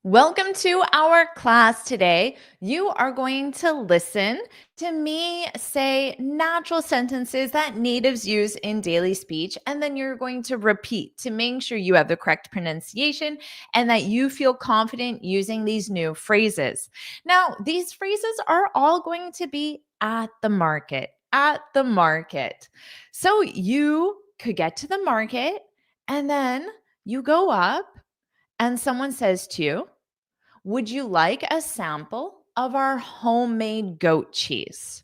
Welcome to our class today. You are going to listen to me say natural sentences that natives use in daily speech, and then you're going to repeat to make sure you have the correct pronunciation and that you feel confident using these new phrases. Now, these phrases are all going to be at the market, at the market. So you could get to the market and then you go up and someone says to you, would you like a sample of our homemade goat cheese?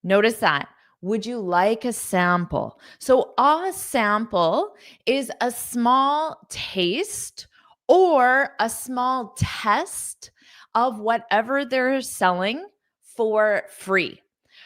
Notice that. Would you like a sample? So, a sample is a small taste or a small test of whatever they're selling for free.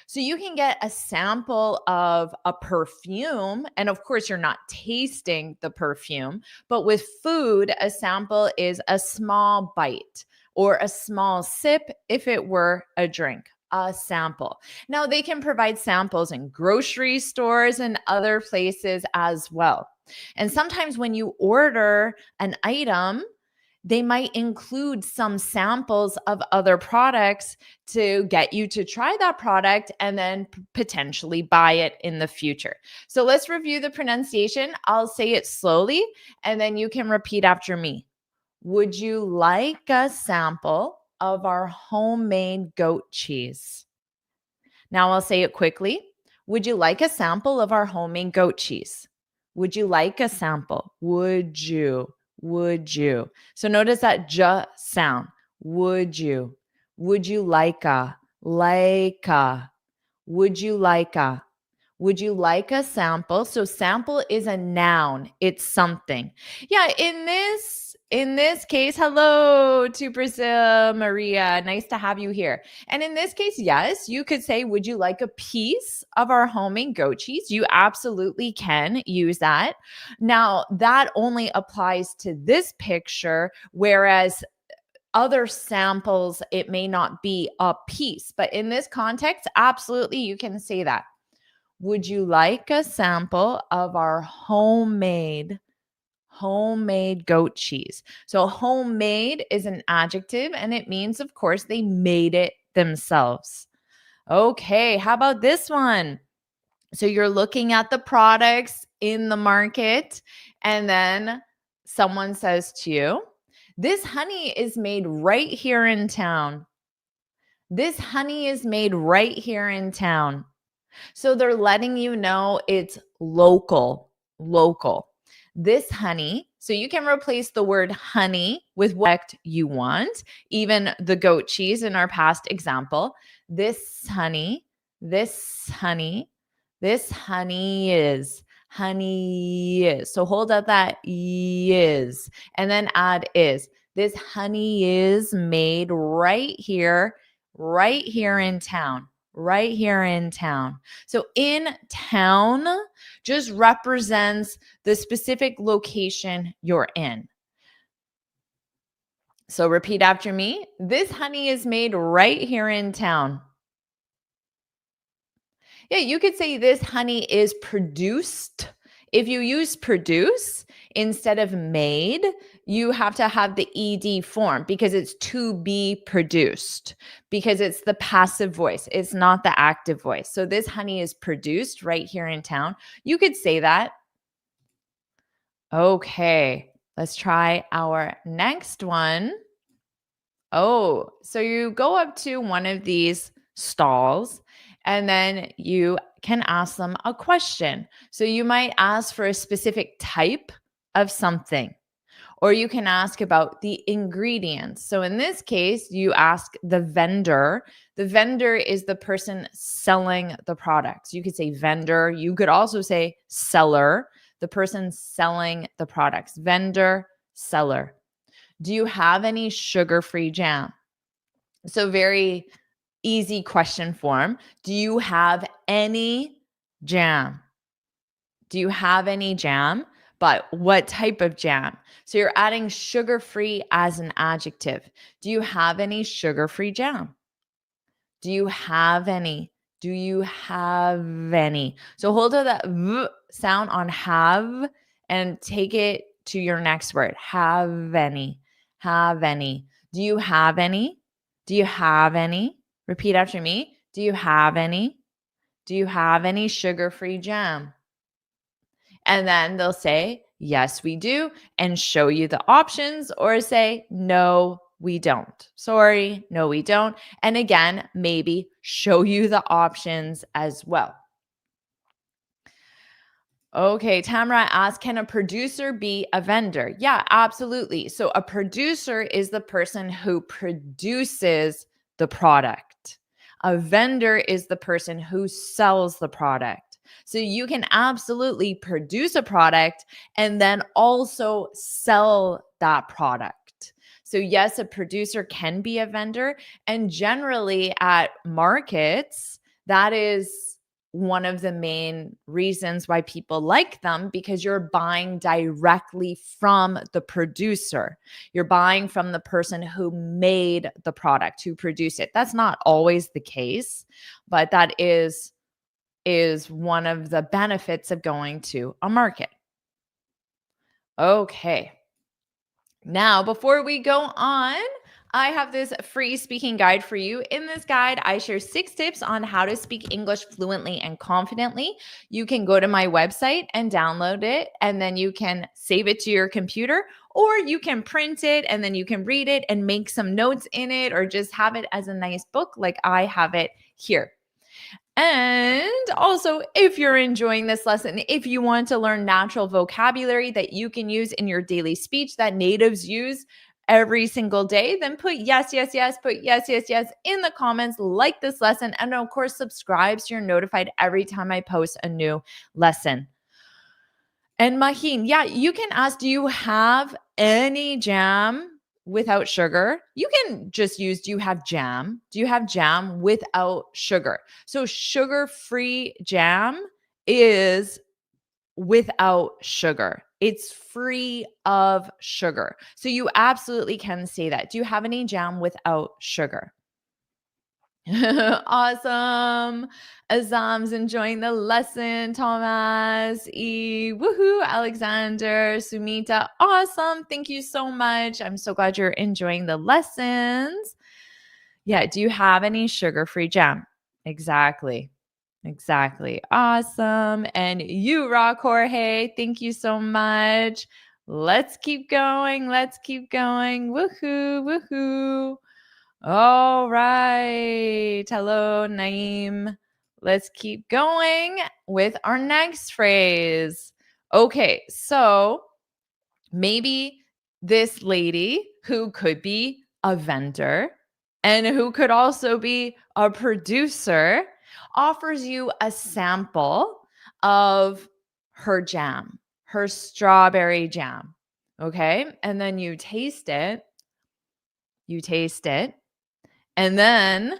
So, you can get a sample of a perfume, and of course, you're not tasting the perfume, but with food, a sample is a small bite or a small sip if it were a drink. A sample. Now, they can provide samples in grocery stores and other places as well. And sometimes when you order an item, they might include some samples of other products to get you to try that product and then potentially buy it in the future. So let's review the pronunciation. I'll say it slowly and then you can repeat after me. Would you like a sample of our homemade goat cheese? Now I'll say it quickly. Would you like a sample of our homemade goat cheese? Would you like a sample? Would you? Would you? So notice that j sound. Would you? Would you like a? Like a? Would you like a? Would you like a sample? So sample is a noun. It's something. Yeah, in this case, hello to Brazil, Maria. Nice to have you here. And in this case, yes, you could say, would you like a piece of our homemade goat cheese? You absolutely can use that. Now, that only applies to this picture, whereas other samples, it may not be a piece. But in this context, absolutely, you can say that. Would you like a sample of our homemade goat cheese? So homemade is an adjective and it means, of course, they made it themselves. Okay, how about this one? So you're looking at the products in the market and then someone says to you, this honey is made right here in town. This honey is made right here in town. So they're letting you know it's local, local. This honey, so you can replace the word honey with what you want, even the goat cheese in our past example. This honey, this honey, this honey is. So hold up that is and then add is. This honey is made right here in town. Right here in town. So in town just represents the specific location you're in. So repeat after me. This honey is made right here in town. Yeah, you could say this honey is produced. If you use produce instead of made, you have to have the ed form because it's to be produced, because it's the passive voice. It's not the active voice. So this honey is produced right here in town. You could say that. Okay, let's try our next one. Oh, so you go up to one of these stalls and then you can ask them a question. So you might ask for a specific type of something, or you can ask about the ingredients. So in this case, you ask the vendor. The vendor is the person selling the products. You could say vendor. You could also say seller, the person selling the products. Vendor, seller. Do you have any sugar-free jam? So very easy question form. Do you have any jam? Do you have any jam? But what type of jam? So you're adding sugar-free as an adjective. Do you have any sugar-free jam? Do you have any? Do you have any? So hold that v sound on have and take it to your next word. Have any. Have any. Do you have any? Do you have any? Repeat after me. Do you have any? Do you have any sugar-free jam? And then they'll say, yes, we do, and show you the options, or say, no, we don't. Sorry, no, we don't. And again, maybe show you the options as well. Okay, Tamara asked, can a producer be a vendor? Yeah, absolutely. So a producer is the person who produces the product. A vendor is the person who sells the product. So you can absolutely produce a product and then also sell that product. So yes, a producer can be a vendor. And generally at markets, that is one of the main reasons why people like them, because you're buying directly from the producer. You're buying from the person who made the product, who produced it. That's not always the case, but that is one of the benefits of going to a market. Okay. Now, before we go on, I have this free speaking guide for you. In this guide, I share 6 tips on how to speak English fluently and confidently. You can go to my website and download it, and then you can save it to your computer, or you can print it and then you can read it and make some notes in it, or just have it as a nice book like I have it here. And also, if you're enjoying this lesson, if you want to learn natural vocabulary that you can use in your daily speech that natives use every single day, then put yes, yes, yes, put yes, yes, yes in the comments, like this lesson, and of course, subscribe so you're notified every time I post a new lesson. And Maheen, yeah, you can ask, do you have any jam without sugar? You can just use, do you have jam? Do you have jam without sugar? So sugar-free jam is without sugar. It's free of sugar. So you absolutely can say that. Do you have any jam without sugar? Awesome. Azam's enjoying the lesson. Thomas, woohoo, Alexander, Sumita. Awesome. Thank you so much. I'm so glad you're enjoying the lessons. Yeah. Do you have any sugar-free jam? Exactly. Exactly. Awesome. And you rock, Jorge. Thank you so much. Let's keep going. Let's keep going. Woohoo, woohoo. All right. Hello, Naeem. Let's keep going with our next phrase. Okay, so maybe this lady who could be a vendor and who could also be a producer offers you a sample of her jam, her strawberry jam. Okay, and then you taste it. You taste it. And then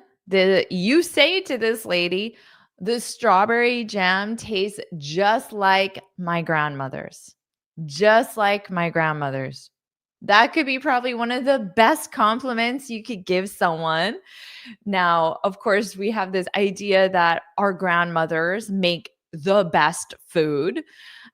you say to this lady, the strawberry jam tastes just like my grandmother's. Just like my grandmother's. That could be probably one of the best compliments you could give someone. Now, of course, we have this idea that our grandmothers make the best food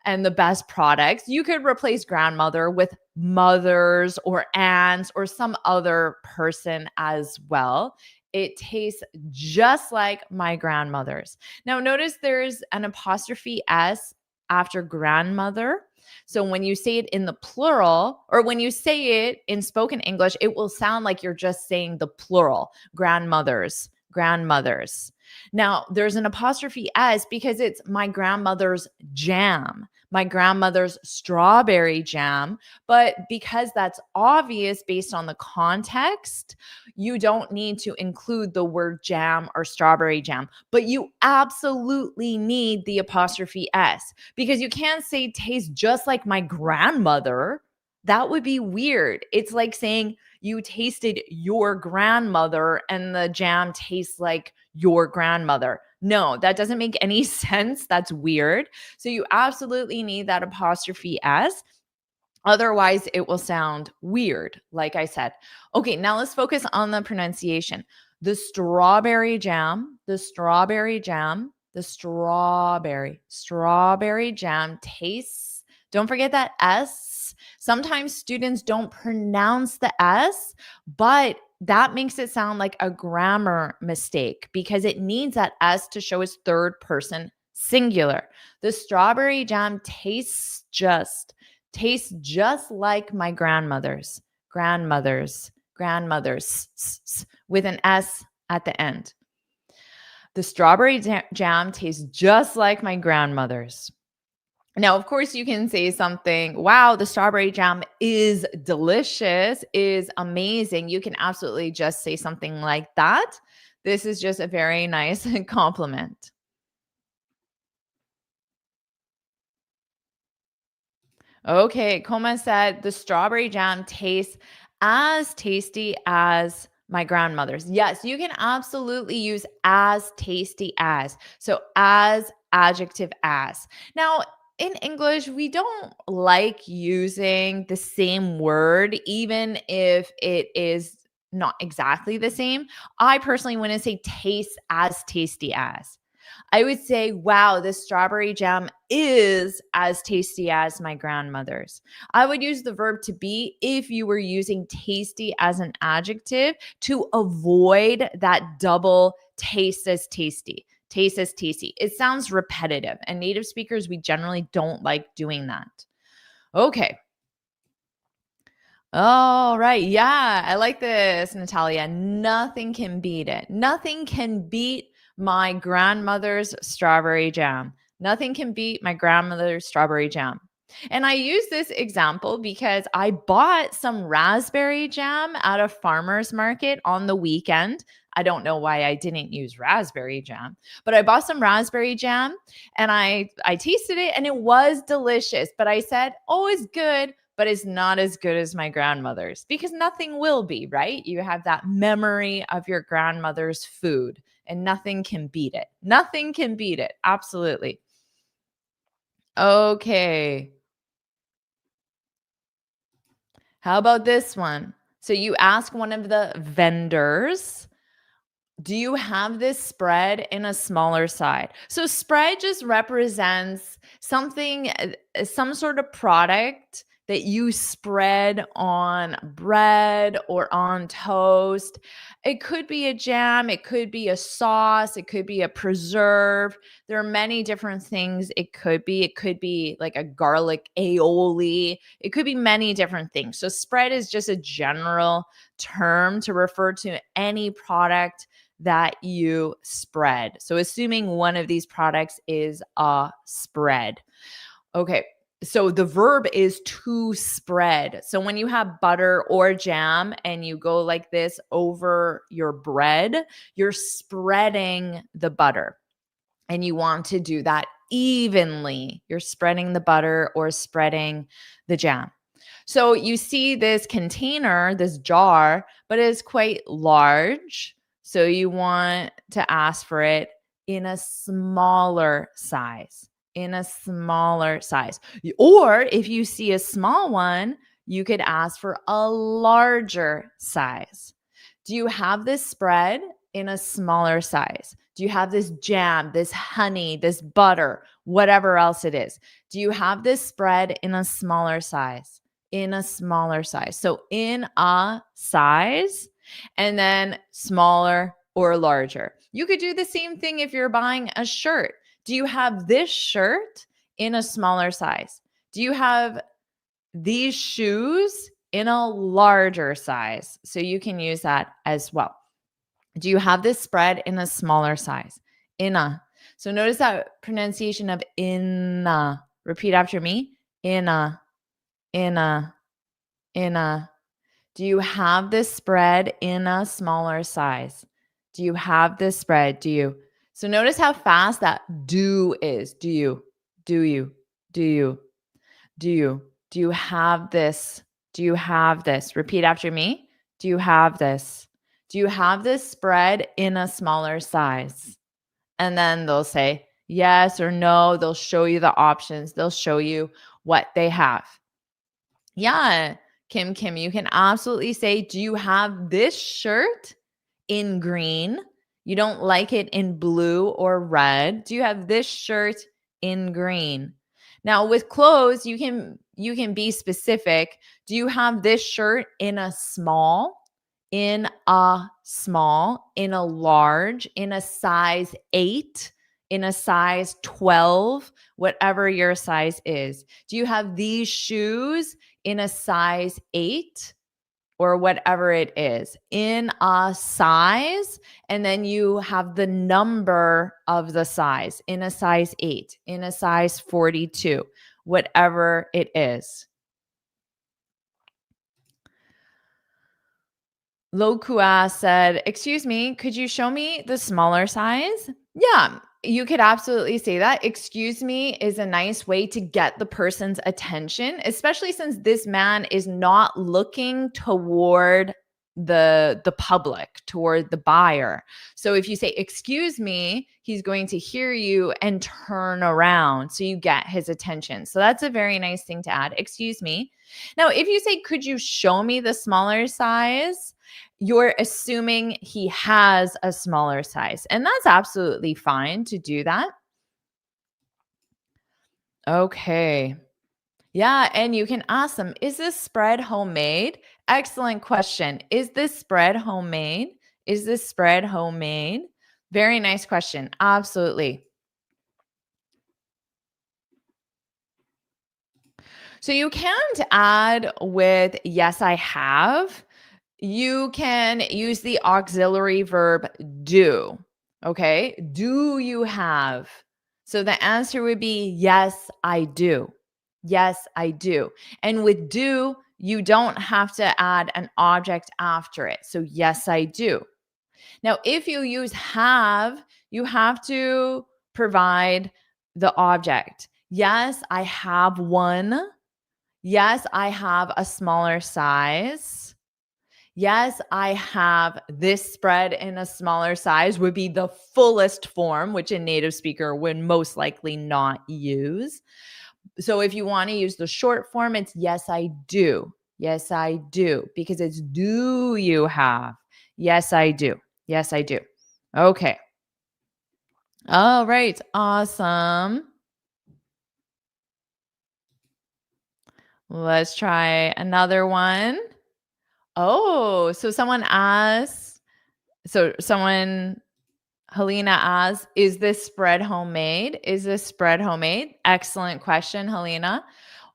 and the best products. You could replace grandmother with mothers or aunts or some other person as well. It tastes just like my grandmother's. Now, notice there's an apostrophe S after grandmother. So when you say it in the plural, or when you say it in spoken English, it will sound like you're just saying the plural, grandmothers, grandmothers. Now, there's an apostrophe S because it's my grandmother's jam, my grandmother's strawberry jam. But because that's obvious based on the context, you don't need to include the word jam or strawberry jam. But you absolutely need the apostrophe S because you can't say tastes just like my grandmother. That would be weird. It's like saying you tasted your grandmother and the jam tastes like your grandmother. No, that doesn't make any sense. That's weird. So you absolutely need that apostrophe S. Otherwise, it will sound weird, like I said. Okay, now let's focus on the pronunciation. The strawberry jam, the strawberry jam, the strawberry jam tastes, don't forget that S, Sometimes students don't pronounce the S, but that makes it sound like a grammar mistake because it needs that S to show as third person singular. The strawberry jam tastes just like my grandmother's with an S at the end. The strawberry jam tastes just like my grandmother's. Now, of course, you can say something, wow, the strawberry jam is delicious, is amazing. You can absolutely just say something like that. This is just a very nice compliment. Okay, Coma said the strawberry jam tastes as tasty as my grandmother's. Yes, you can absolutely use as tasty as. So as adjective as. Now, in English, we don't like using the same word, even if it is not exactly the same. I personally wouldn't say taste as tasty as. I would say, wow, this strawberry jam is as tasty as my grandmother's. I would use the verb to be if you were using tasty as an adjective to avoid that double taste as tasty. Taste as tasty. It sounds repetitive, and native speakers, we generally don't like doing that. Okay. All right. Yeah, I like this, Natalia. Nothing can beat it. Nothing can beat my grandmother's strawberry jam. Nothing can beat my grandmother's strawberry jam. And I use this example because I bought some raspberry jam at a farmer's market on the weekend. I don't know why I didn't use raspberry jam, but I bought some raspberry jam and I tasted it and it was delicious. But I said, "Oh, it's good, but it's not as good as my grandmother's," because nothing will be, right? You have that memory of your grandmother's food and nothing can beat it. Nothing can beat it. Absolutely. Okay. How about this one? So you ask one of the vendors, do you have this spread in a smaller side? So spread just represents something, some sort of product that you spread on bread or on toast. It could be a jam, it could be a sauce, it could be a preserve. There are many different things it could be. It could be like a garlic aioli. It could be many different things. So spread is just a general term to refer to any product that you spread. So assuming one of these products is a spread. Okay. So the verb is to spread. So when you have butter or jam and you go like this over your bread, you're spreading the butter and you want to do that evenly. You're spreading the butter or spreading the jam. So you see this container, this jar, but it's quite large. So you want to ask for it in a smaller size, in a smaller size. Or if you see a small one, you could ask for a larger size. Do you have this spread in a smaller size? Do you have this jam, this honey, this butter, whatever else it is? Do you have this spread in a smaller size? In a smaller size. So in a size and then smaller or larger. You could do the same thing if you're buying a shirt. Do you have this shirt in a smaller size? Do you have these shoes in a larger size? So you can use that as well. Do you have this spread in a smaller size? In a. So notice that pronunciation of in a. Repeat after me. In a. In a. In a. Do you have this spread in a smaller size? Do you have this spread? Do you? So notice how fast that do is. Do you? Do you? Do you? Do you? Do you have this? Do you have this? Repeat after me. Do you have this? Do you have this spread in a smaller size? And then they'll say yes or no. They'll show you the options. They'll show you what they have. Yeah, Kim, you can absolutely say, do you have this shirt in green? You don't like it in blue or red. Do you have this shirt in green? Now with clothes, you you can be specific. Do you have this shirt in a small, in a small, in a large, in a size 8, in a size 12, whatever your size is? Do you have these shoes in a size 8? Or whatever it is, in a size, and then you have the number of the size, in a size 8, in a size 42, whatever it is. Lokua said, "Excuse me, could you show me the smaller size?" Yeah, you could absolutely say that. Excuse me is a nice way to get the person's attention, especially since this man is not looking toward the public, toward the buyer. So if you say excuse me, he's going to hear you and turn around so you get his attention. So that's a very nice thing to add. Excuse me. Now, if you say could you show me the smaller size? You're assuming he has a smaller size, and that's absolutely fine to do that. Okay. Yeah, and you can ask them, is this spread homemade? Excellent question. Is this spread homemade? Is this spread homemade? Very nice question. Absolutely. So you can't add with yes, I have. You can use the auxiliary verb do. Okay. Do you have? So the answer would be yes, I do. Yes, I do. And with do, you don't have to add an object after it. So yes, I do. Now, if you use have, you have to provide the object. Yes, I have one. Yes, I have a smaller size. Yes, I have this spread in a smaller size would be the fullest form, which a native speaker would most likely not use. So if you want to use the short form, it's yes, I do. Yes, I do, because it's do you have? Yes, I do. Yes, I do. Okay. All right. Awesome. Let's try another one. Oh, so someone asked, Helena asks, is this spread homemade? Is this spread homemade? Excellent question, Helena.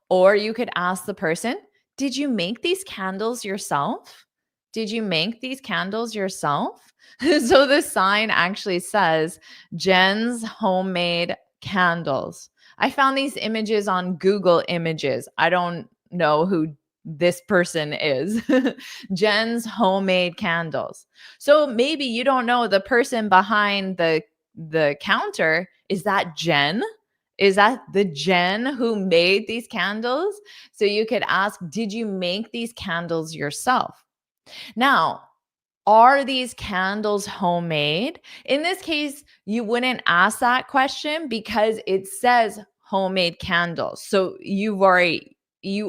Or you could ask the person, did you make these candles yourself? Did you make these candles yourself? So the sign actually says Jen's homemade candles. I found these images on Google Images. I don't know who this person is. Jen's homemade candles. So maybe you don't know the person behind the counter. Is that Jen? Is that the Jen who made these candles? So you could ask, did you make these candles yourself? Now, are these candles homemade? In this case, you wouldn't ask that question because it says homemade candles. So you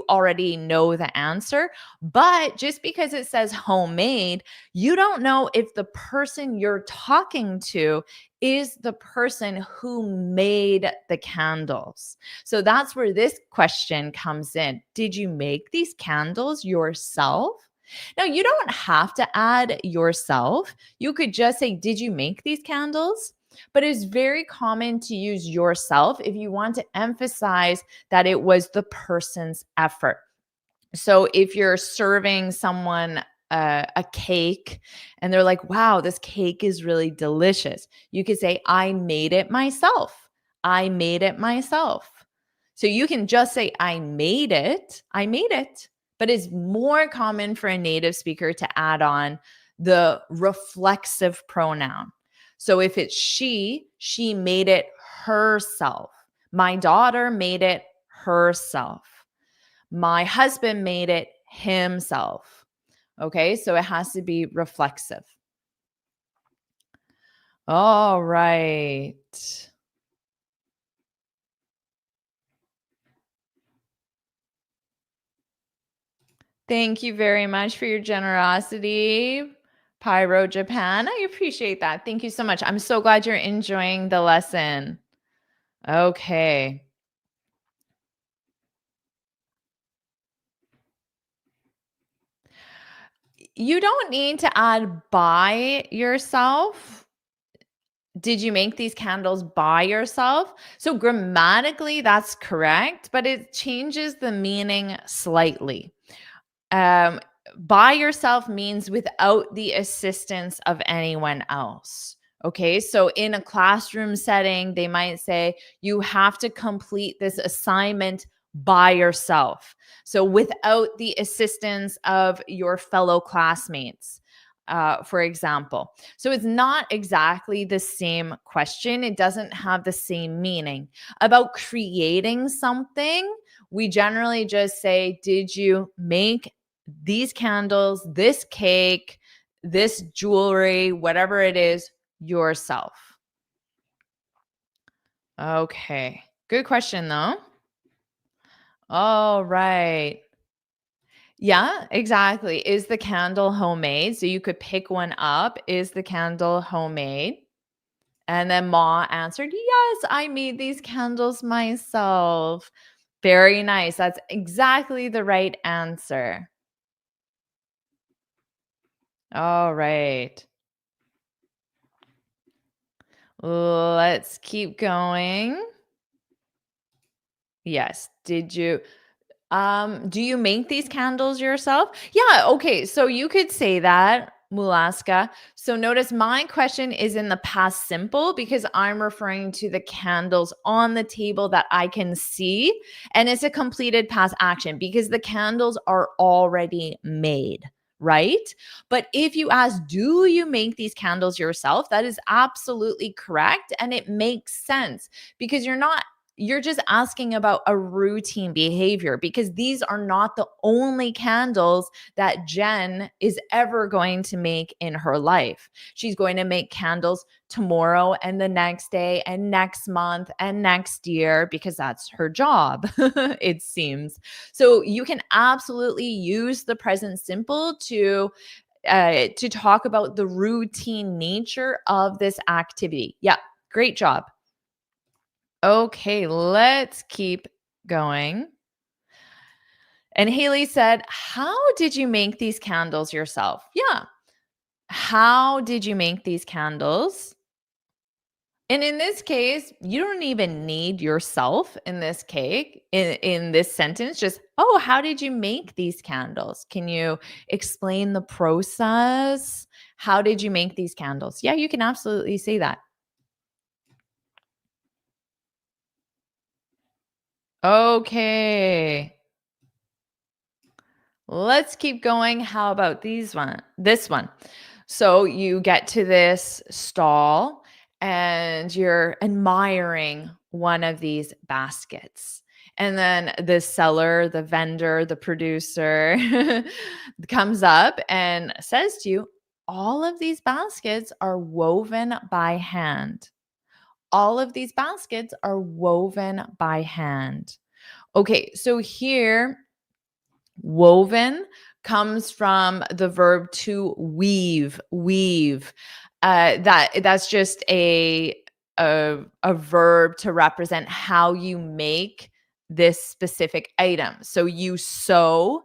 already know the answer, but just because it says homemade, you don't know if the person you're talking to is the person who made the candles. So that's where this question comes in. Did you make these candles yourself? Now, you don't have to add yourself. You could just say, did you make these candles? But it's very common to use yourself if you want to emphasize that it was the person's effort. So if you're serving someone a cake and they're like, wow, this cake is really delicious, you could say, I made it myself. I made it myself. So you can just say, I made it. I made it. But it's more common for a native speaker to add on the reflexive pronoun. So if it's she made it herself. My daughter made it herself. My husband made it himself. Okay, so it has to be reflexive. All right. Thank you very much for your generosity, Pyro Japan. I appreciate that. Thank you so much. I'm so glad you're enjoying the lesson. Okay. You don't need to add by yourself. Did you make these candles by yourself? So grammatically, that's correct, but it changes the meaning slightly. Um, by yourself means without the assistance of anyone else. Okay, so in a classroom setting, they might say, you have to complete this assignment by yourself. So without the assistance of your fellow classmates, for example. So it's not exactly the same question. It doesn't have the same meaning. About creating something, we generally just say, did you make these candles, this cake, this jewelry, whatever it is, yourself? Okay. Good question, though. All right. Yeah, exactly. Is the candle homemade? So you could pick one up. Is the candle homemade? And then Ma answered, yes, I made these candles myself. Very nice. That's exactly the right answer. All right. Let's keep going. Yes. Do you make these candles yourself? Yeah, okay. So you could say that, Mulaska. So notice my question is in the past simple because I'm referring to the candles on the table that I can see. And it's a completed past action because the candles are already made. Right. But if you ask, do you make these candles yourself? That is absolutely correct. And it makes sense because you're just asking about a routine behavior because these are not the only candles that Jen is ever going to make in her life. She's going to make candles tomorrow and the next day and next month and next year because that's her job, it seems. So you can absolutely use the present simple to talk about the routine nature of this activity. Yeah, great job. Okay, let's keep going. And Haley said, how did you make these candles yourself? Yeah. How did you make these candles? And in this case, you don't even need yourself in this cake, in this sentence. Just, oh, how did you make these candles? Can you explain the process? How did you make these candles? Yeah, you can absolutely say that. Okay. Let's keep going. How about this one. So you get to this stall and you're admiring one of these baskets. And then the seller, the vendor, the producer comes up and says to you, all of these baskets are woven by hand. All of these baskets are woven by hand. Okay, so here woven comes from the verb to weave. Weave. That's just a verb to represent how you make this specific item. So you sew.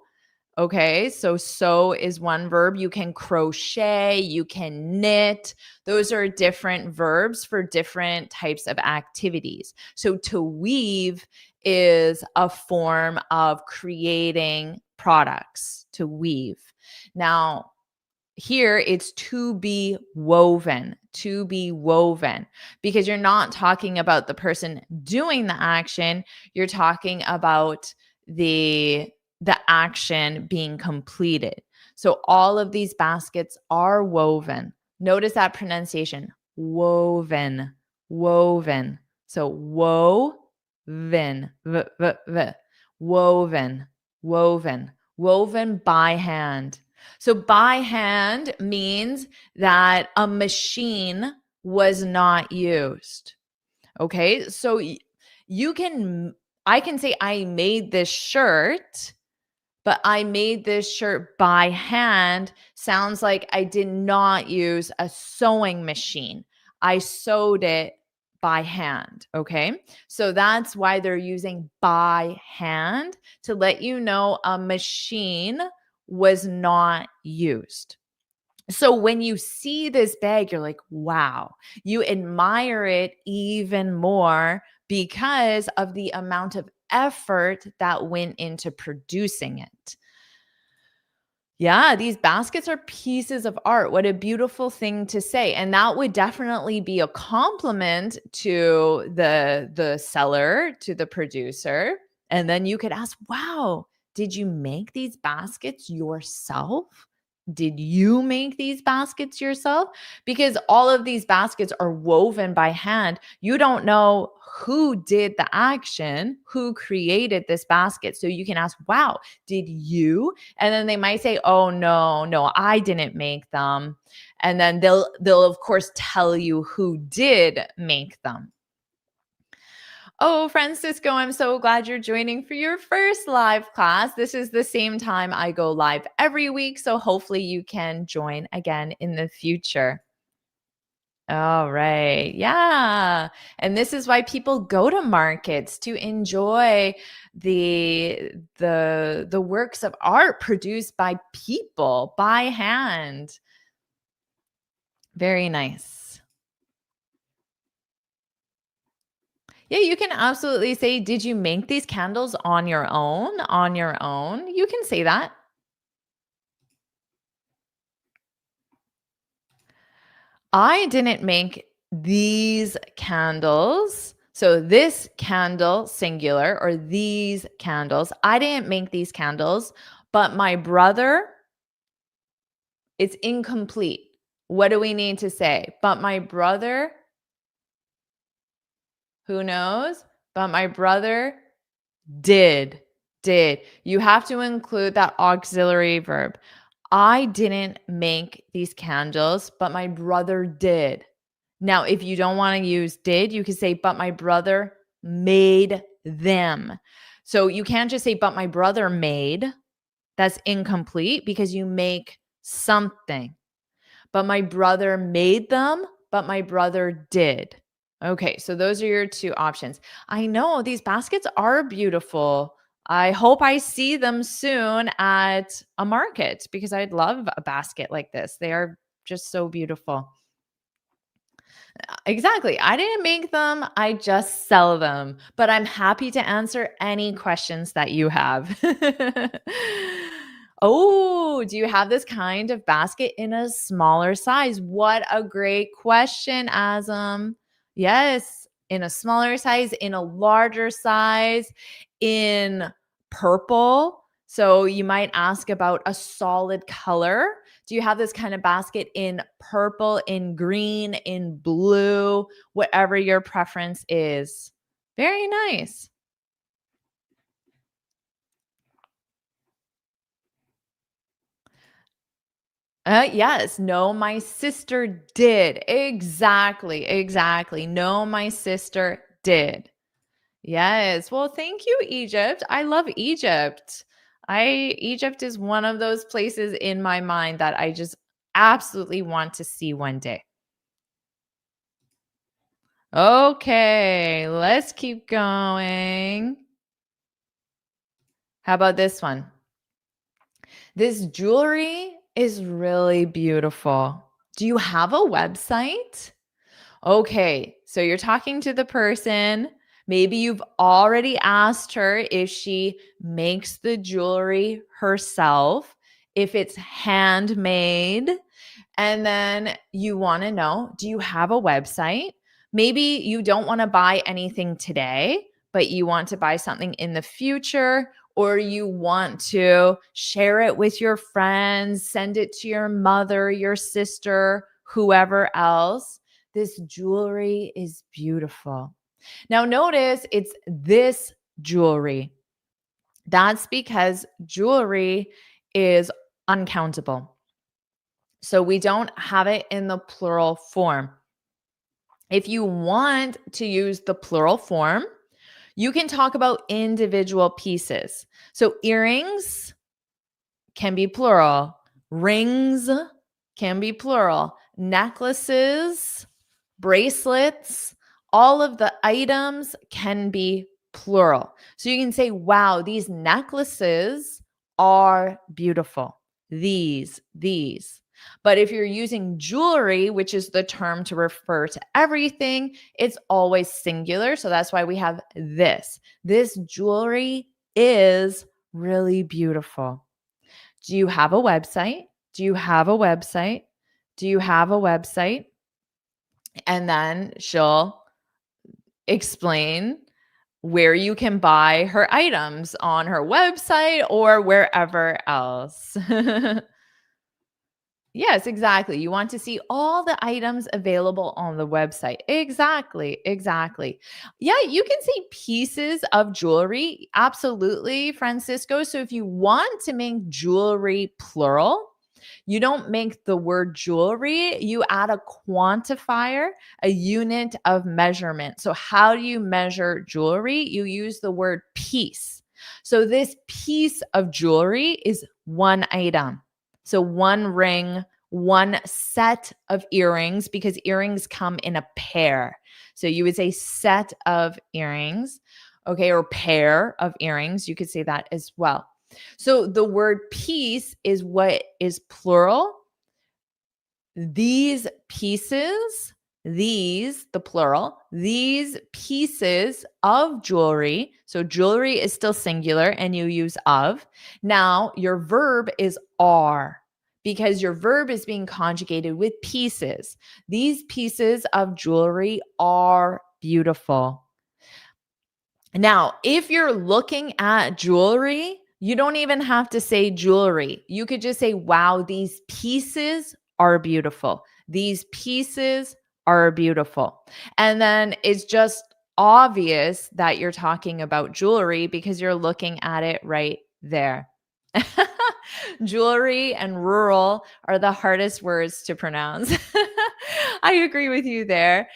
Okay, so sew is one verb. You can crochet, you can knit. Those are different verbs for different types of activities. So to weave is a form of creating products, to weave. Now, here it's to be woven, because you're not talking about the person doing the action, you're talking about the action being completed. So all of these baskets are woven. Notice that pronunciation, woven, woven. So woven, woven, woven, woven by hand. So by hand means that a machine was not used. Okay, so I can say I made this shirt, but I made this shirt by hand sounds like I did not use a sewing machine. I sewed it by hand. Okay. So that's why they're using by hand to let you know a machine was not used. So when you see this bag, you're like, wow, you admire it even more because of the amount of effort that went into producing it. Yeah, these baskets are pieces of art. What a beautiful thing to say. And that would definitely be a compliment to the seller, to the producer. And then you could ask, "Wow, did you make these baskets yourself? Did you make these baskets yourself?" Because all of these baskets are woven by hand. You don't know who did the action, who created this basket. So you can ask, "Wow, did you?" And then they might say, "Oh, no, no, I didn't make them." And then they'll of course tell you who did make them. Oh, Francisco, I'm so glad you're joining for your first live class. This is the same time I go live every week, so hopefully you can join again in the future. All right. Yeah. And this is why people go to markets to enjoy the works of art produced by people by hand. Very nice. Yeah, you can absolutely say, "Did you make these candles on your own?" On your own. You can say that. I didn't make these candles. So this candle singular or these candles, I didn't make these candles, but my brother, it's incomplete. What do we need to say? But my brother, who knows? But my brother did. Did. You have to include that auxiliary verb. I didn't make these candles, but my brother did. Now, if you don't want to use did, you can say, but my brother made them. So you can't just say, but my brother made. That's incomplete because you make something. But my brother made them, but my brother did. Okay, so those are your two options. I know these baskets are beautiful. I hope I see them soon at a market because I'd love a basket like this. They are just so beautiful. Exactly. I didn't make them, I just sell them. But I'm happy to answer any questions that you have. Oh, do you have this kind of basket in a smaller size? What a great question, Azam. Yes, in a smaller size, in a larger size, in purple. So you might ask about a solid color. Do you have this kind of basket in purple, in green, in blue, whatever your preference is? Very nice. Yes. No, my sister did. Exactly. Exactly. No, my sister did. Yes. Well, thank you, Egypt. I love Egypt. Egypt is one of those places in my mind that I just absolutely want to see one day. Okay, let's keep going. How about this one? This jewelry is really beautiful. Do you have a website? Okay, so you're talking to the person. Maybe you've already asked her if she makes the jewelry herself, if it's handmade. And then you want to know, do you have a website? Maybe you don't want to buy anything today, but you want to buy something in the future, or you want to share it with your friends, send it to your mother, your sister, whoever else. This jewelry is beautiful. Now, notice it's this jewelry. That's because jewelry is uncountable. So we don't have it in the plural form. If you want to use the plural form, you can talk about individual pieces. So earrings can be plural, rings can be plural, necklaces, bracelets, all of the items can be plural. So you can say, wow, these necklaces are beautiful. These. But if you're using jewelry, which is the term to refer to everything, it's always singular. So that's why we have this. This jewelry is really beautiful. Do you have a website? Do you have a website? Do you have a website? And then she'll explain where you can buy her items on her website or wherever else. Yes, exactly. You want to see all the items available on the website. Exactly. Yeah, you can see pieces of jewelry. Absolutely, Francisco. So if you want to make jewelry plural, you don't make the word jewelry, you add a quantifier, a unit of measurement. So how do you measure jewelry? You use the word piece. So this piece of jewelry is one item. So one ring, one set of earrings, because earrings come in a pair. So you would say set of earrings, okay, or pair of earrings. You could say that as well. So the word piece is what is plural. These pieces, the plural, these pieces of jewelry. So jewelry is still singular and you use of. Now your verb is are, because your verb is being conjugated with pieces. These pieces of jewelry are beautiful. Now, if you're looking at jewelry, you don't even have to say jewelry. You could just say, wow, these pieces are beautiful. These pieces are beautiful. And then it's just obvious that you're talking about jewelry because you're looking at it right there. Jewelry and rural are the hardest words to pronounce. I agree with you there.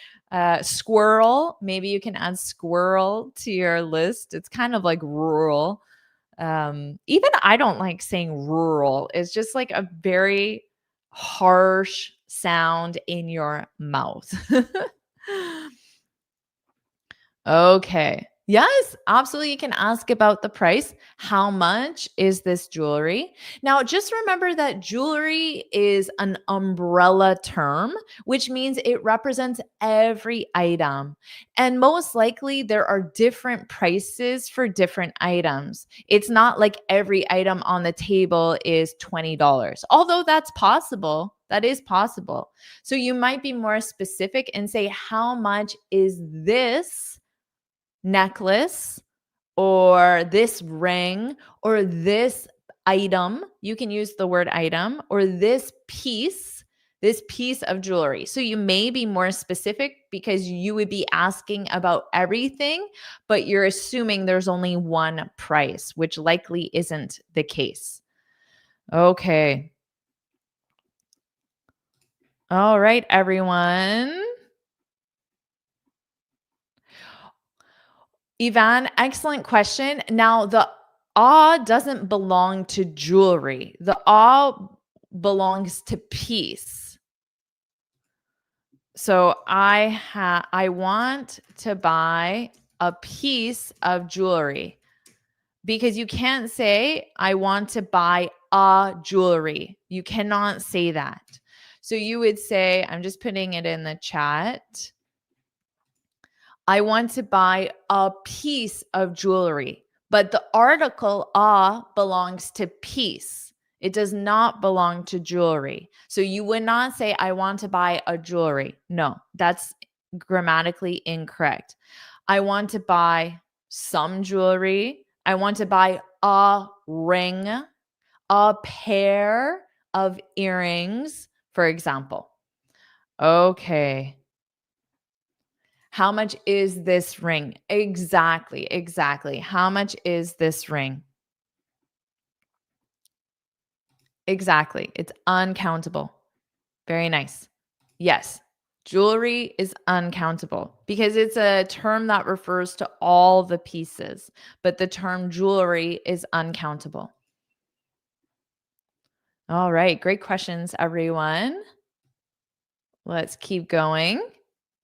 Squirrel, maybe you can add squirrel to your list. It's kind of like rural. Even I don't like saying rural. It's just like a very harsh sound in your mouth. Okay. Yes, absolutely. You can ask about the price. How much is this jewelry? Now, just remember that jewelry is an umbrella term, which means it represents every item. And most likely, there are different prices for different items. It's not like every item on the table is $20, although that's possible. That is possible. So you might be more specific and say, how much is this necklace or this ring or this item? You can use the word item, or this piece of jewelry. So you may be more specific because you would be asking about everything, but you're assuming there's only one price, which likely isn't the case. Okay. All right, everyone. Ivan, excellent question. Now, the awe doesn't belong to jewelry. The awe belongs to peace. So I want to buy a piece of jewelry, because you can't say I want to buy a jewelry. You cannot say that. So you would say, I'm just putting it in the chat, I want to buy a piece of jewelry, but the article a belongs to piece. It does not belong to jewelry. So you would not say, I want to buy a jewelry. No, that's grammatically incorrect. I want to buy some jewelry. I want to buy a ring, a pair of earrings, for example. Okay. How much is this ring? Exactly. How much is this ring? Exactly. It's uncountable. Very nice. Yes. Jewelry is uncountable because it's a term that refers to all the pieces, but the term jewelry is uncountable. All right. Great questions, everyone. Let's keep going.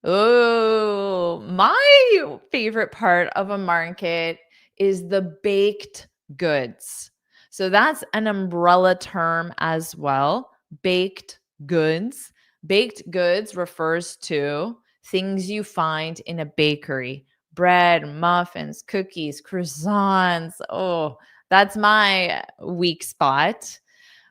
Oh, my favorite part of a market is the baked goods. So that's an umbrella term as well. Baked goods. Baked goods refers to things you find in a bakery: bread, muffins, cookies, croissants. Oh, that's my weak spot.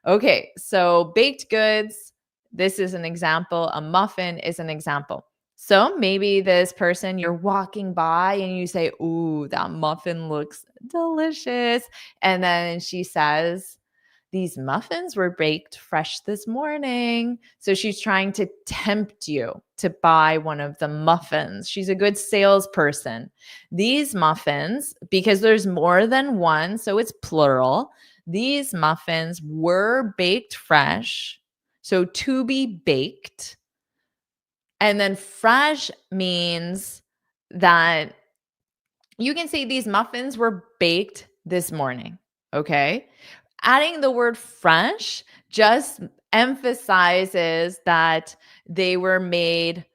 Okay, so baked goods, this is an example. A muffin is an example. So maybe this person, you're walking by and you say, "Ooh, that muffin looks delicious." And then she says, "These muffins were baked fresh this morning." So she's trying to tempt you to buy one of the muffins. She's a good salesperson. These muffins, because there's more than one, so it's plural, these muffins were baked fresh. So to be baked. And then fresh means that you can say these muffins were baked this morning. Okay. Adding the word fresh just emphasizes that they were made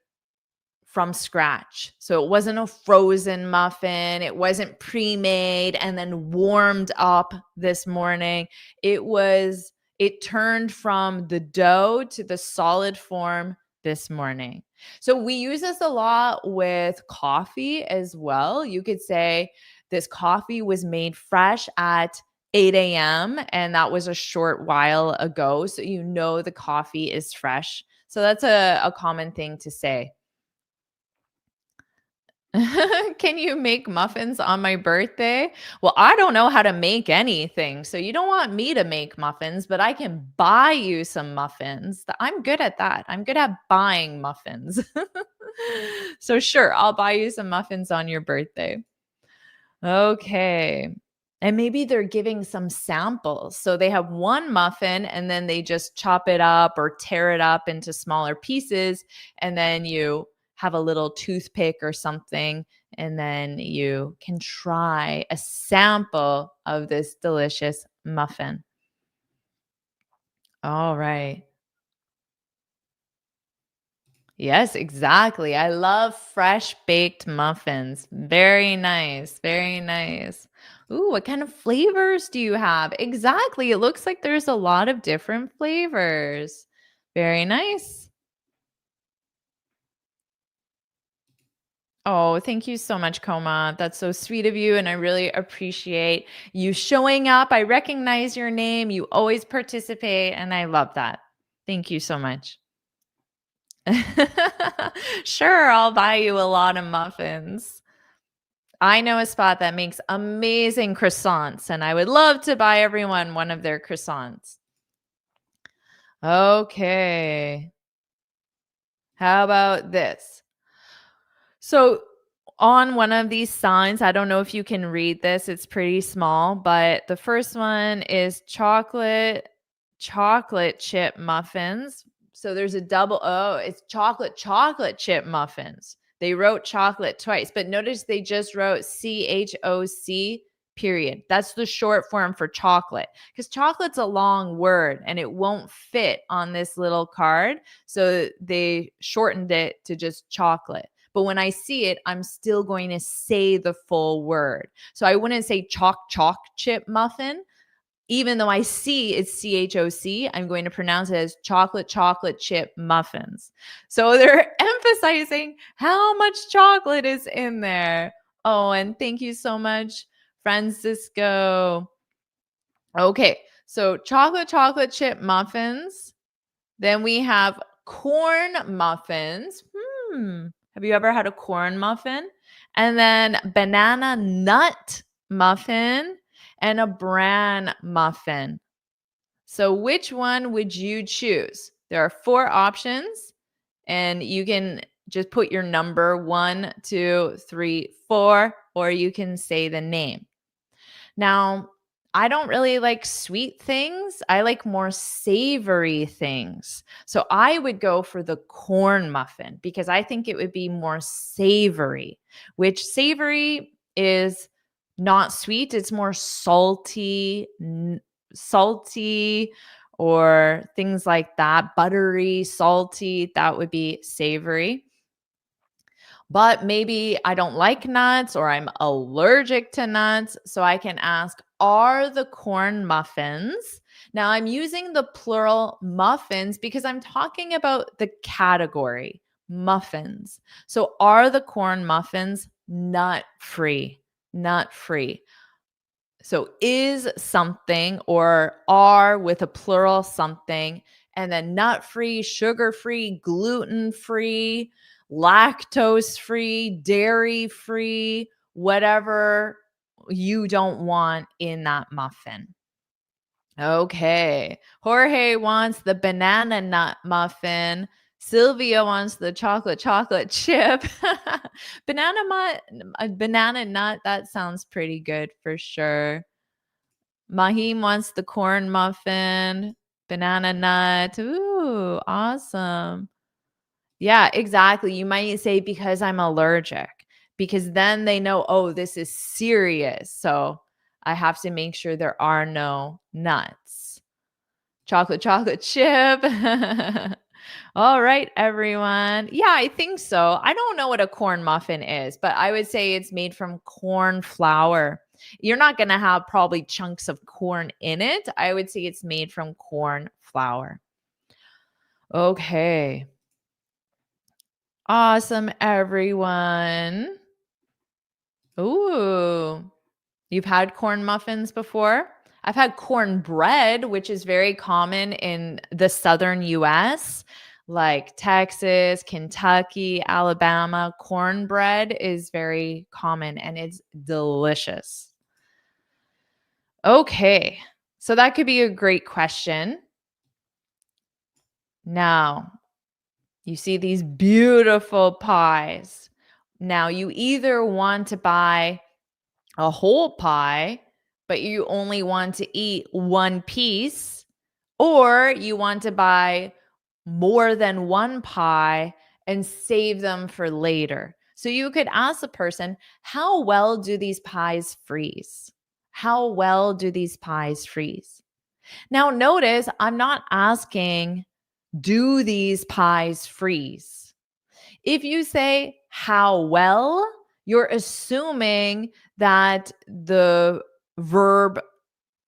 from scratch. So it wasn't a frozen muffin. It wasn't pre-made and then warmed up this morning. It turned from the dough to the solid form this morning. So we use this a lot with coffee as well. You could say this coffee was made fresh at 8 a.m. and that was a short while ago. So you know the coffee is fresh. So that's a common thing to say. Can you make muffins on my birthday? Well, I don't know how to make anything. So you don't want me to make muffins, but I can buy you some muffins. I'm good at that. I'm good at buying muffins. So sure, I'll buy you some muffins on your birthday. Okay. And maybe they're giving some samples. So they have one muffin and then they just chop it up or tear it up into smaller pieces. And then you have a little toothpick or something. And then you can try a sample of this delicious muffin. All right. Yes, exactly. I love fresh baked muffins. Very nice. Very nice. Ooh, what kind of flavors do you have? Exactly. It looks like there's a lot of different flavors. Very nice. Oh, thank you so much, Koma. That's so sweet of you. And I really appreciate you showing up. I recognize your name. You always participate. And I love that. Thank you so much. Sure, I'll buy you a lot of muffins. I know a spot that makes amazing croissants, and I would love to buy everyone one of their croissants. Okay. How about this? So, on one of these signs, I don't know if you can read this, it's pretty small, but the first one is chocolate chip muffins. So there's a double it's chocolate chip muffins. They wrote chocolate twice, but notice they just wrote CHOC period. That's the short form for chocolate because chocolate's a long word and it won't fit on this little card. So they shortened it to just chocolate. But when I see it, I'm still going to say the full word. So I wouldn't say chalk chip muffin. Even though I see it's CHOC, I'm going to pronounce it as chocolate chip muffins. So they're emphasizing how much chocolate is in there. Oh, and thank you so much, Francisco. Okay, so chocolate chip muffins. Then we have corn muffins. Have you ever had a corn muffin? And then banana nut muffin and a bran muffin. So which one would you choose? There are 4 options and you can just put your number 1, 2, 3, 4, or you can say the name. Now, I don't really like sweet things. I like more savory things. So I would go for the corn muffin because I think it would be more savory, which savory is not sweet. It's more salty or things like that, buttery, salty. That would be savory. But maybe I don't like nuts or I'm allergic to nuts. So I can ask Are the corn muffins? Now I'm using the plural muffins because I'm talking about the category muffins. So are the corn muffins nut free? Nut free. So is something or are with a plural something, and then nut free, sugar free, gluten free, lactose free, dairy free, whatever you don't want in that muffin. Okay. Jorge wants the banana nut muffin. Sylvia wants the chocolate chip. Banana nut, that sounds pretty good for sure. Mahim wants the corn muffin, banana nut. Ooh, awesome. Yeah, exactly. You might say because I'm allergic, because then they know, oh, this is serious. So I have to make sure there are no nuts. Chocolate chip. All right, everyone. Yeah, I think so. I don't know what a corn muffin is, but I would say it's made from corn flour. You're not going to have probably chunks of corn in it. I would say it's made from corn flour. Okay. Awesome, everyone. Ooh. You've had corn muffins before? I've had corn bread, which is very common in the southern US, like Texas, Kentucky, Alabama. Cornbread is very common and it's delicious. Okay, so that could be a great question. Now, you see these beautiful pies. Now, you either want to buy a whole pie, but you only want to eat one piece, or you want to buy more than one pie and save them for later. So you could ask the person, how well do these pies freeze? How well do these pies freeze? Now, notice I'm not asking, do these pies freeze? If you say how well, you're assuming that the verb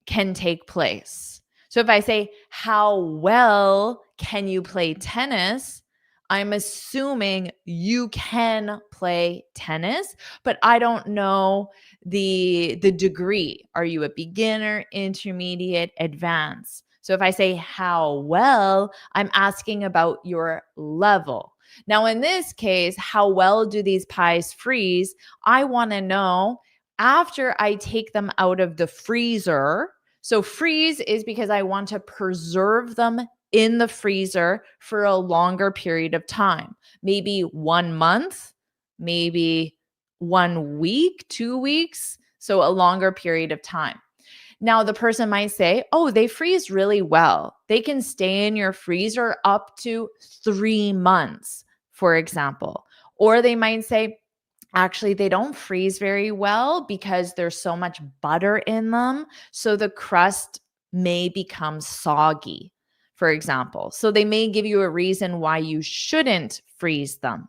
can take place. So if I say, how well can you play tennis? I'm assuming you can play tennis, but I don't know the degree. Are you a beginner, intermediate, advanced? So if I say how well, I'm asking about your level. Now, in this case, how well do these pies freeze? I want to know after I take them out of the freezer. So freeze is because I want to preserve them in the freezer for a longer period of time, maybe 1 month, maybe 1 week, 2 weeks. So a longer period of time. Now, the person might say, oh, they freeze really well. They can stay in your freezer up to 3 months, for example. Or they might say, actually, they don't freeze very well because there's so much butter in them. So the crust may become soggy, for example. So they may give you a reason why you shouldn't freeze them.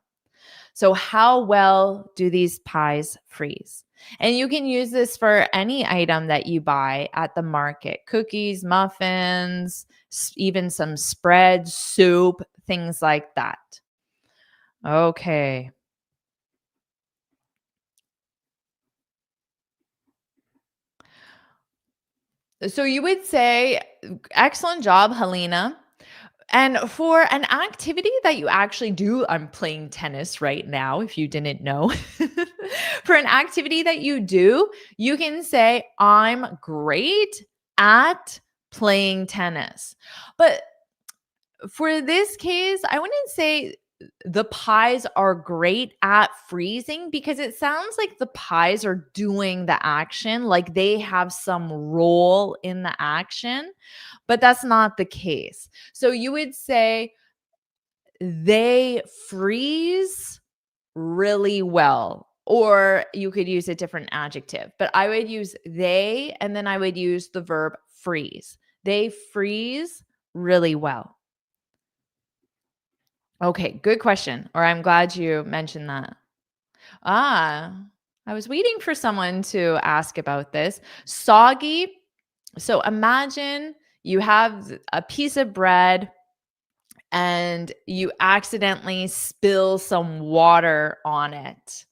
So, how well do these pies freeze? And you can use this for any item that you buy at the market: cookies, muffins, even some spread, soup, things like that. Okay. So you would say, excellent job, Helena. And for an activity that you actually do, I'm playing tennis right now, if you didn't know. For an activity that you do, you can say, I'm great at playing tennis. But for this case, I wouldn't say the pies are great at freezing because it sounds like the pies are doing the action, like they have some role in the action, but that's not the case. So you would say they freeze really well, or you could use a different adjective, but I would use they and then I would use the verb freeze. They freeze really well. Okay, good question. Or I'm glad you mentioned that. Ah, I was waiting for someone to ask about this. Soggy. So imagine you have a piece of bread and you accidentally spill some water on it.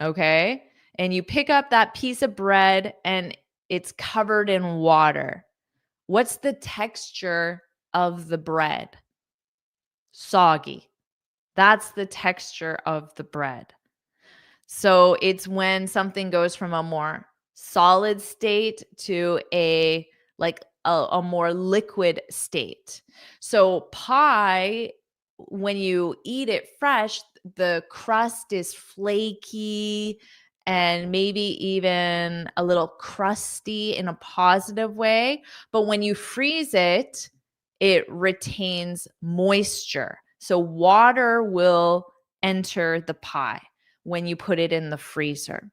Okay. And you pick up that piece of bread and it's covered in water. What's the texture of the bread? Soggy. That's the texture of the bread. So it's when something goes from a more solid state to a more liquid state. So pie, when you eat it fresh, the crust is flaky and maybe even a little crusty in a positive way. But when you freeze it, it retains moisture. So water will enter the pie when you put it in the freezer.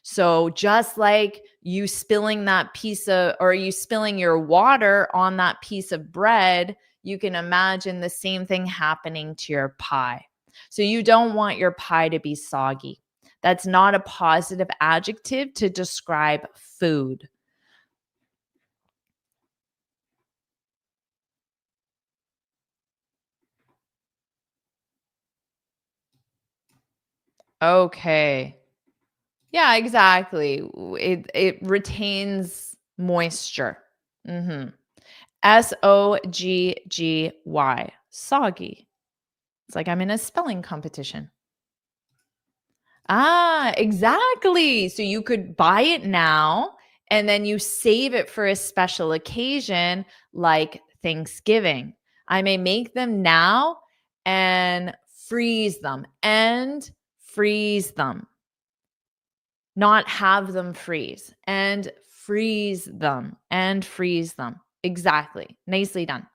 So just like you spilling that piece of, or you spilling your water on that piece of bread, you can imagine the same thing happening to your pie. So you don't want your pie to be soggy. That's not a positive adjective to describe food. Okay. Yeah, exactly. It retains moisture. Mhm. Soggy. Soggy. It's like I'm in a spelling competition. Ah, exactly. So you could buy it now and then you save it for a special occasion like Thanksgiving. I may make them now and freeze them and freeze them, not have them freeze and freeze them and freeze them. Exactly. Nicely done.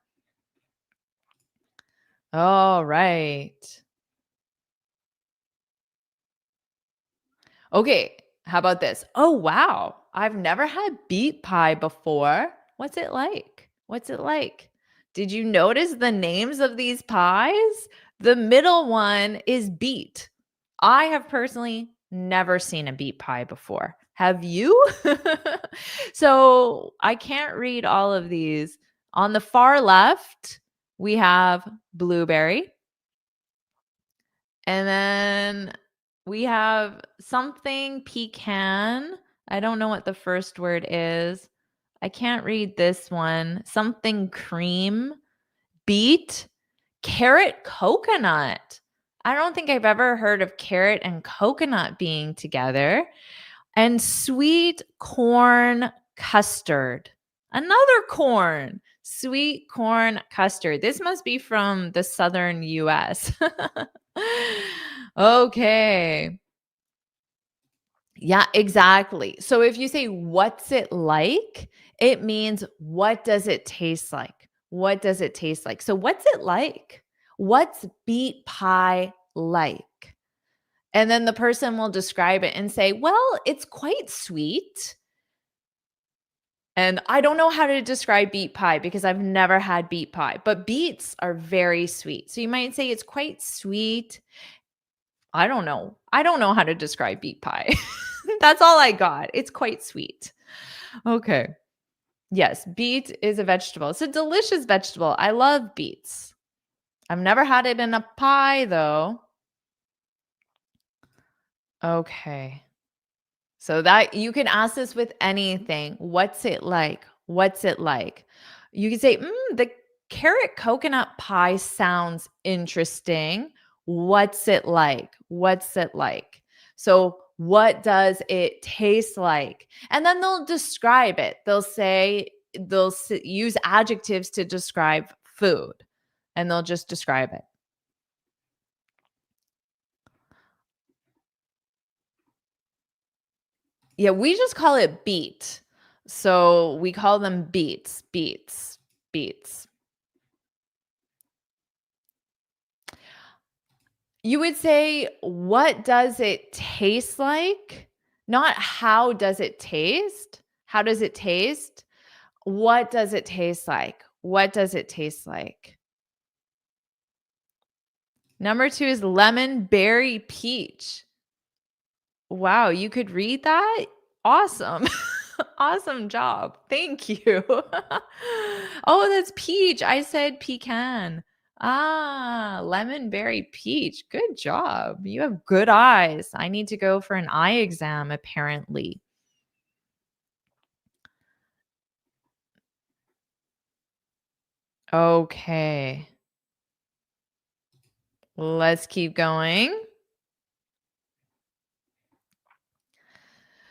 All right. Okay, how about this? Oh, wow. I've never had beet pie before. What's it like? What's it like? Did you notice the names of these pies? The middle one is beet. I have personally never seen a beet pie before. Have you? So I can't read all of these. On the far left, we have blueberry. And then we have something pecan. I don't know what the first word is. I can't read this one. Something cream, beet, carrot, coconut. I don't think I've ever heard of carrot and coconut being together. And sweet corn custard. Another corn, sweet corn custard. This must be from the southern US. Okay. Yeah, exactly. So if you say, what's it like? It means, what does it taste like? What does it taste like? So, what's it like? What's beet pie like? And then the person will describe it and say, well, it's quite sweet. And I don't know how to describe beet pie because I've never had beet pie, but beets are very sweet. So you might say it's quite sweet. I don't know. I don't know how to describe beet pie. That's all I got. It's quite sweet. Okay. Yes, beet is a vegetable. It's a delicious vegetable. I love beets. I've never had it in a pie though. Okay. So that you can ask this with anything. What's it like? What's it like? You can say, the carrot coconut pie sounds interesting. What's it like? What's it like? So, what does it taste like? And then they'll describe it. They'll say, use adjectives to describe food and they'll just describe it. Yeah, we just call it beet. So we call them beets, beets, beets. You would say, what does it taste like? Not how does it taste? How does it taste? What does it taste like? What does it taste like? Number 2 is lemon, berry, peach. Wow, you could read that? Awesome. Awesome job. Thank you. Oh, that's peach. I said pecan. Ah, lemon berry peach. Good job. You have good eyes. I need to go for an eye exam, apparently. Okay, let's keep going.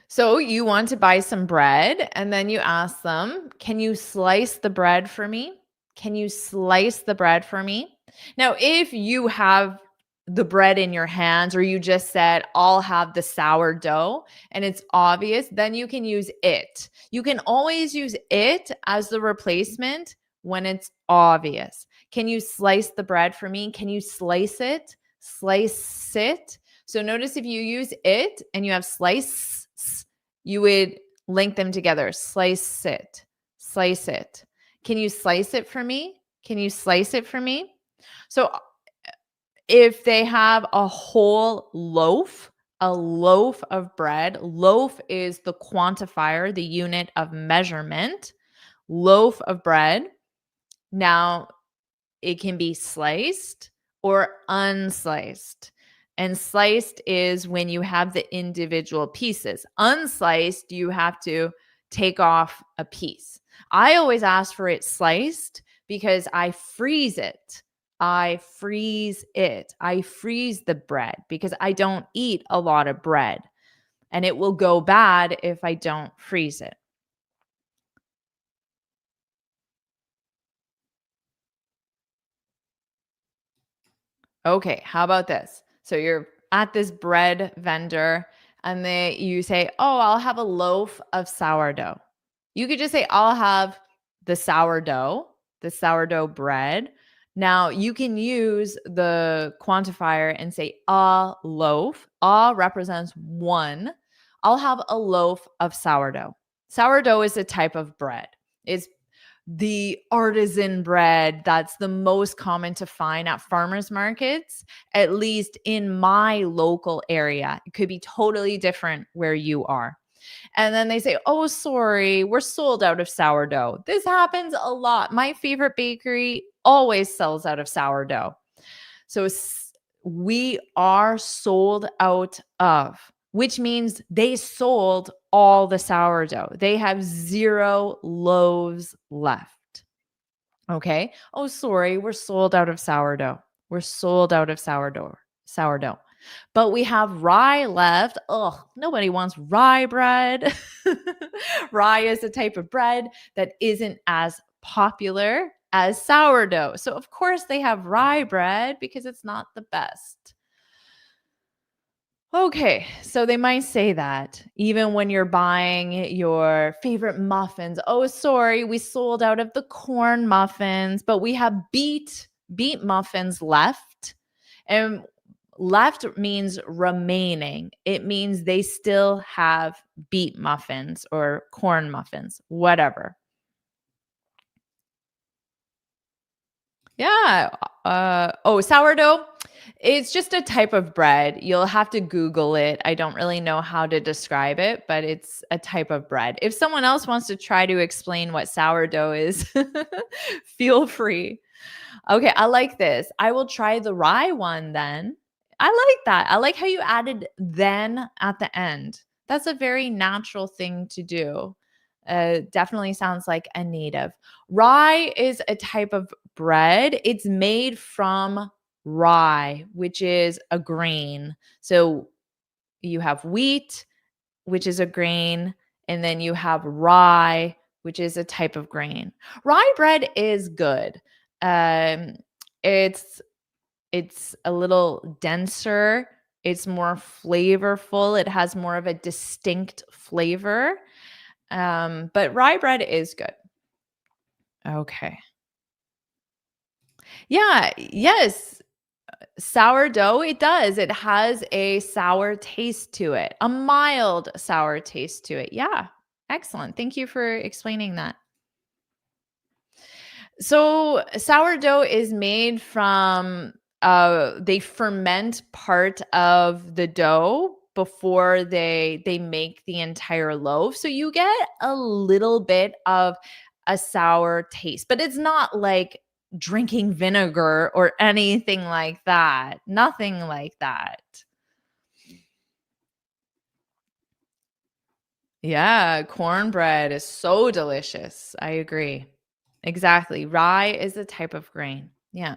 So you want to buy some bread, and then you ask them, "Can you slice the bread for me? Can you slice the bread for me?" Now, if you have the bread in your hands, or you just said, "I'll have the sourdough," and it's obvious, then you can use it. You can always use it as the replacement when it's obvious. Can you slice the bread for me? Can you slice it? Slice it. So notice if you use it and you have slice, you would link them together. Slice it. Slice it. Can you slice it for me? Can you slice it for me? So if they have a loaf of bread, loaf is the quantifier, the unit of measurement, loaf of bread. Now, it can be sliced or unsliced. And sliced is when you have the individual pieces. Unsliced, you have to take off a piece. I always ask for it sliced because I freeze it. I freeze it. I freeze the bread because I don't eat a lot of bread and it will go bad if I don't freeze it. Okay, how about this? So you're at this bread vendor and you say, "Oh, I'll have a loaf of sourdough." You could just say, "I'll have the sourdough bread." Now, you can use the quantifier and say a loaf. A represents one. I'll have a loaf of sourdough. Sourdough is a type of bread. It's the artisan bread that's the most common to find at farmers markets, at least in my local area. It could be totally different where you are. And then they say, "Oh, sorry, we're sold out of sourdough." This happens a lot. My favorite bakery always sells out of sourdough. So we are sold out of, which means they sold all the sourdough. They have 0 loaves left. Okay. "Oh, sorry, we're sold out of sourdough. We're sold out of sourdough. But we have rye left." Ugh, nobody wants rye bread. Rye is a type of bread that isn't as popular as sourdough. So, of course, they have rye bread because it's not the best. Okay, so they might say that even when you're buying your favorite muffins. "Oh, sorry, we sold out of the corn muffins, but we have beet muffins left." And left means remaining. It means they still have beet muffins or corn muffins, whatever. Yeah. Sourdough. It's just a type of bread. You'll have to Google it. I don't really know how to describe it, but it's a type of bread. If someone else wants to try to explain what sourdough is, feel free. Okay, I like this. I will try the rye one then. I like that. I like how you added "then" at the end. That's a very natural thing to do. Definitely sounds like a native. Rye is a type of bread. It's made from rye, which is a grain. So you have wheat, which is a grain, and then you have rye, which is a type of grain. Rye bread is good. Um, it's it's a little denser. It's more flavorful. It has more of a distinct flavor. But rye bread is good. Okay. Yeah. Yes. Sourdough, it does. It has a sour taste to it, a mild sour taste to it. Yeah. Excellent. Thank you for explaining that. So, sourdough is made from they ferment part of the dough before they make the entire loaf. So you get a little bit of a sour taste, but it's not like drinking vinegar or anything like that. Nothing like that. Yeah, cornbread is so delicious. I agree. Exactly. Rye is a type of grain. Yeah.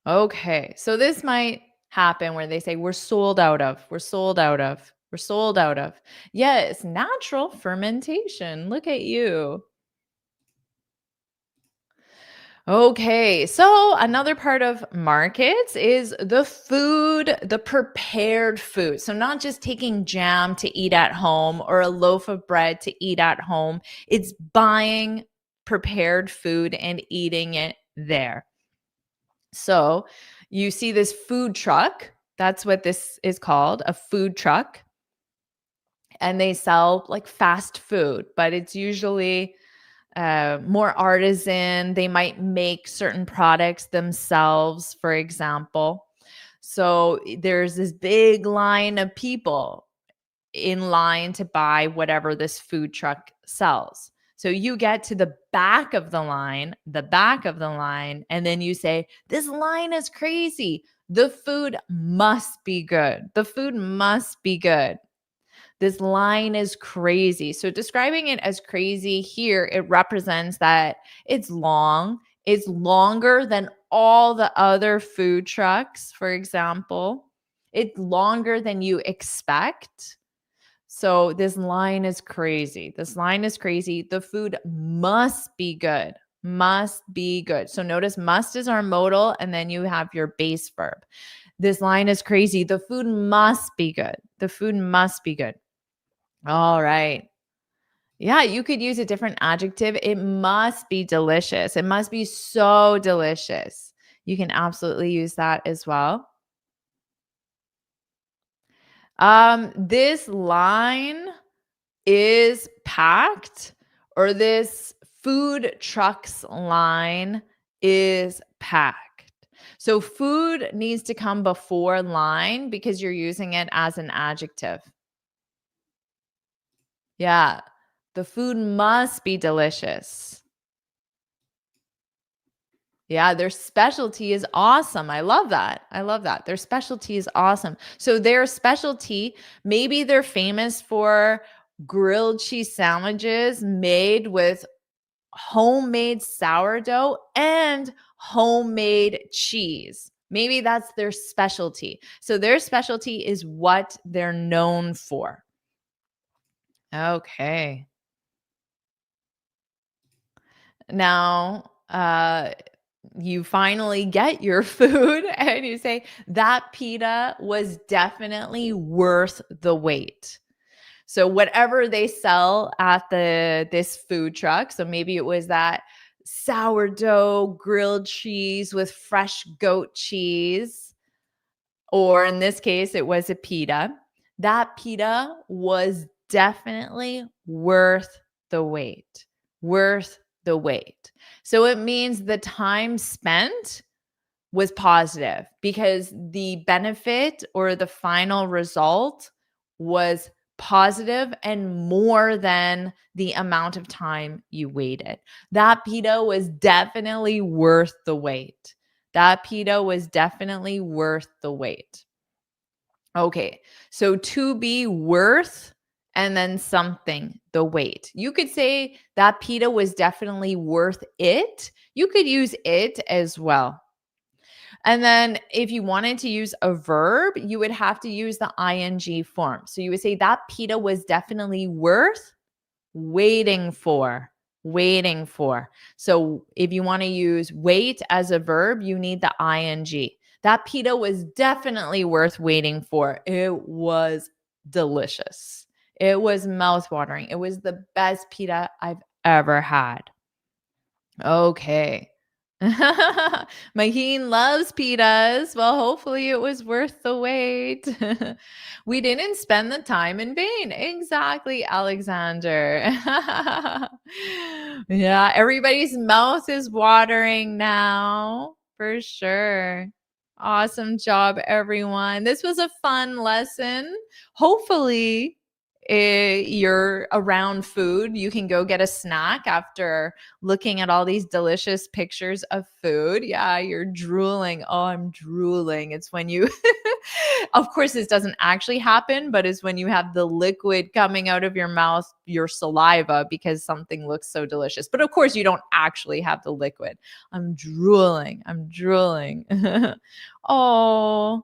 Okay. So this might happen where they say, we're sold out of, we're sold out of, we're sold out of. Yes, natural fermentation. Look at you. Okay, so another part of markets is the food, the prepared food. So, not just taking jam to eat at home or a loaf of bread to eat at home, it's buying prepared food and eating it there. So, you see this food truck. That's what this is called, a food truck. And they sell like fast food, but it's usually more artisan. They might make certain products themselves, for example. So there's this big line of people in line to buy whatever this food truck sells. So you get to the back of the line, and then you say, this line is crazy. The food must be good. The food must be good. This line is crazy. So describing it as crazy here, it represents that it's long. It's longer than all the other food trucks, for example. It's longer than you expect. So this line is crazy. This line is crazy. The food must be good. Must be good. So notice must is our modal, and then you have your base verb. This line is crazy. The food must be good. The food must be good. All right. Yeah, you could use a different adjective. It must be delicious. It must be so delicious. You can absolutely use that as well. This line is packed, or this food truck's line is packed. So food needs to come before line because you're using it as an adjective. Yeah. The food must be delicious. Yeah, their specialty is awesome. I love that. I love that. Their specialty is awesome. So their specialty, maybe they're famous for grilled cheese sandwiches made with homemade sourdough and homemade cheese. Maybe that's their specialty. So their specialty is what they're known for. Okay. Now, you finally get your food and you say, that pita was definitely worth the wait. So whatever they sell at this food truck, so maybe it was that sourdough grilled cheese with fresh goat cheese, or in this case, it was a pita. That pita was definitely worth the wait. Worth the wait. So it means the time spent was positive because the benefit or the final result was positive and more than the amount of time you waited. That pita was definitely worth the wait. That pita was definitely worth the wait. Okay, so to be worth and then something, the wait. You could say that pita was definitely worth it. You could use it as well. And then if you wanted to use a verb, you would have to use the ing form. So you would say that pita was definitely worth waiting for. Waiting for. So if you want to use wait as a verb, you need the ing. That pita was definitely worth waiting for. It was delicious. It was mouthwatering. It was the best pita I've ever had. Okay. Maheen loves pitas. Well, hopefully it was worth the wait. We didn't spend the time in vain. Exactly, Alexander. Yeah, everybody's mouth is watering now, for sure. Awesome job, everyone. This was a fun lesson. Hopefully, you're around food. You can go get a snack after looking at all these delicious pictures of food. Yeah, you're drooling. Oh, I'm drooling. It's when you, of course, this doesn't actually happen, but it's when you have the liquid coming out of your mouth, your saliva, because something looks so delicious. But of course, you don't actually have the liquid. I'm drooling. I'm drooling. Oh,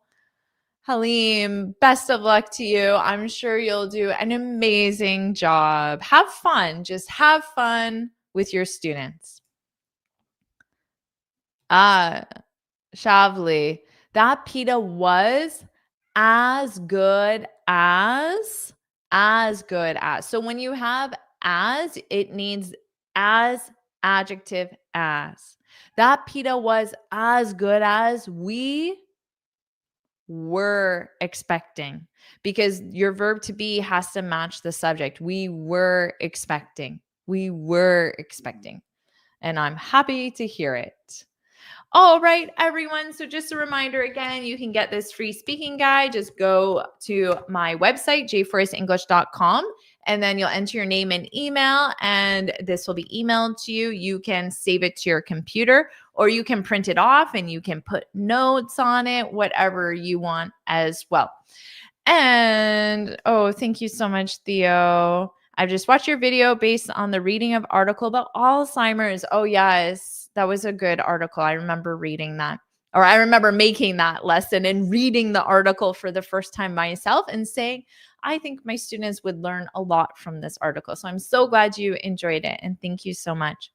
Halim, best of luck to you. I'm sure you'll do an amazing job. Have fun. Just have fun with your students. Ah, Shavli, that pita was as good as good as. So when you have as, it needs as, adjective as. That pita was as good as we were expecting, because your verb to be has to match the subject. We were expecting. We were expecting. And I'm happy to hear it. All right, everyone. So just a reminder again, you can get this free speaking guide. Just go to my website, jforrestenglish.com, and then you'll enter your name and email, and this will be emailed to you. You can save it to your computer, or you can print it off and you can put notes on it, whatever you want as well. And oh, thank you so much, Theo. I've just watched your video based on the reading of article about Alzheimer's. Oh, yes, that was a good article. I remember reading that, or I remember making that lesson and reading the article for the first time myself and saying, I think my students would learn a lot from this article. So I'm so glad you enjoyed it. And thank you so much.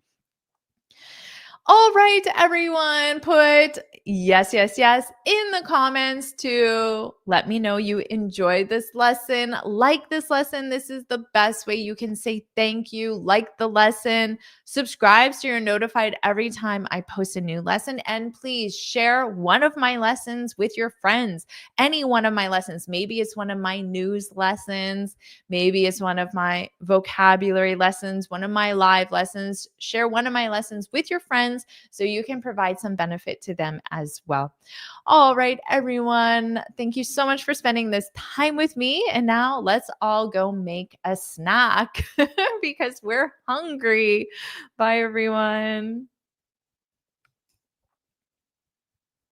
All right, everyone, put yes, yes, yes in the comments to let me know you enjoyed this lesson. Like this lesson. This is the best way you can say thank you. Like the lesson, subscribe so you're notified every time I post a new lesson. And please share one of my lessons with your friends. Any one of my lessons. Maybe it's one of my news lessons. Maybe it's one of my vocabulary lessons, one of my live lessons. Share one of my lessons with your friends so you can provide some benefit to them as well. All right, everyone. Thank you so much for spending this time with me. And now let's all go make a snack because we're hungry. Bye, everyone.